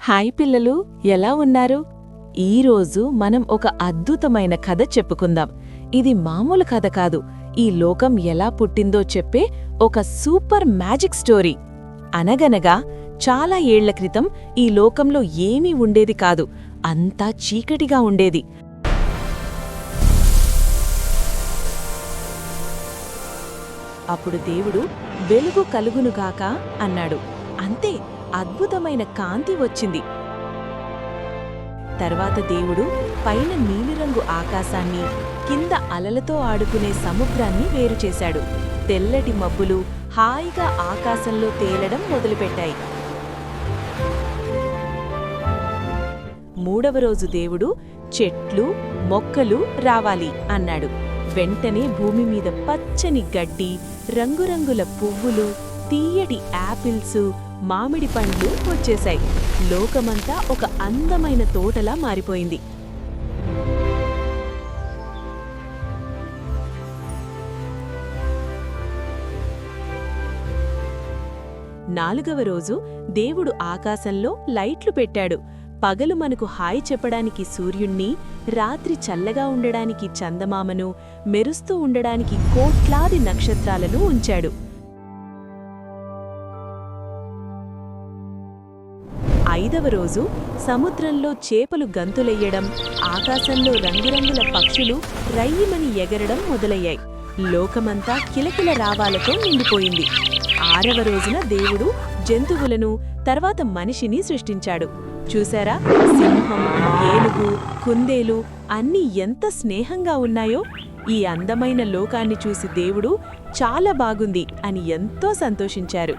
Hi పిల్లలు, ఎలా ఉన్నారు? ఈరోజు మనం ఒక అద్భుతమైన కథ చెప్పుకుందాం. ఇది మామూలు కథ కాదు, ఈ లోకం ఎలా పుట్టిందో చెప్పే ఒక సూపర్ మ్యాజిక్ స్టోరీ. అనగనగా చాలా ఏళ్ల క్రితం ఈ లోకంలో ఏమీ ఉండేది కాదు, అంతా చీకటిగా ఉండేది. అప్పుడు దేవుడు వెలుగు కలుగునుగాక అన్నాడు. అంతే, అద్భుతమైన కాంతి వచ్చింది. తర్వాత దేవుడు పైన నీలిరంగు ఆకాశాన్ని, కింద అలలతో ఆడుకునే సముద్రాన్ని వేరుచేశాడు. తెల్లటి మబ్బులు హాయిగా ఆకాశంలో తేలడం మొదలుపెట్టాయి. మూడవ రోజు దేవుడు చెట్లు, మొక్కలు రావాలి అన్నాడు. వెంటనే భూమి మీద పచ్చని గడ్డి, రంగురంగుల పువ్వులు, తీయటి యాపిల్సు, మామిడి పండ్లు వచ్చేశాయి. లోకమంతా ఒక అందమైన తోటలా మారిపోయింది. నాలుగవ రోజు దేవుడు ఆకాశంలో లైట్లు పెట్టాడు. పగలు మనకు హాయ్ చెప్పడానికి సూర్యుణ్ణి, రాత్రి చల్లగా ఉండడానికి చందమామను, మెరుస్తూ ఉండడానికి కోట్లాది నక్షత్రాలను ఉంచాడు. ఐదవ రోజు సముద్రంలో చేపలు గంతులెయ్యడం, ఆకాశంలో రంగురంగుల పక్షులు రయ్యిమని ఎగరడం మొదలయ్యాయి. లోకమంతా కిలకిల రావాలతో నిండిపోయింది. ఆరవ రోజున దేవుడు జంతువులను, తర్వాత మనిషిని సృష్టించాడు. చూశారా, సింహం, ఏనుగు, కుందేలు అన్నీ ఎంత స్నేహంగా ఉన్నాయో. ఈ అందమైన లోకాన్ని చూసి దేవుడు చాలా బాగుంది అని ఎంతో సంతోషించారు.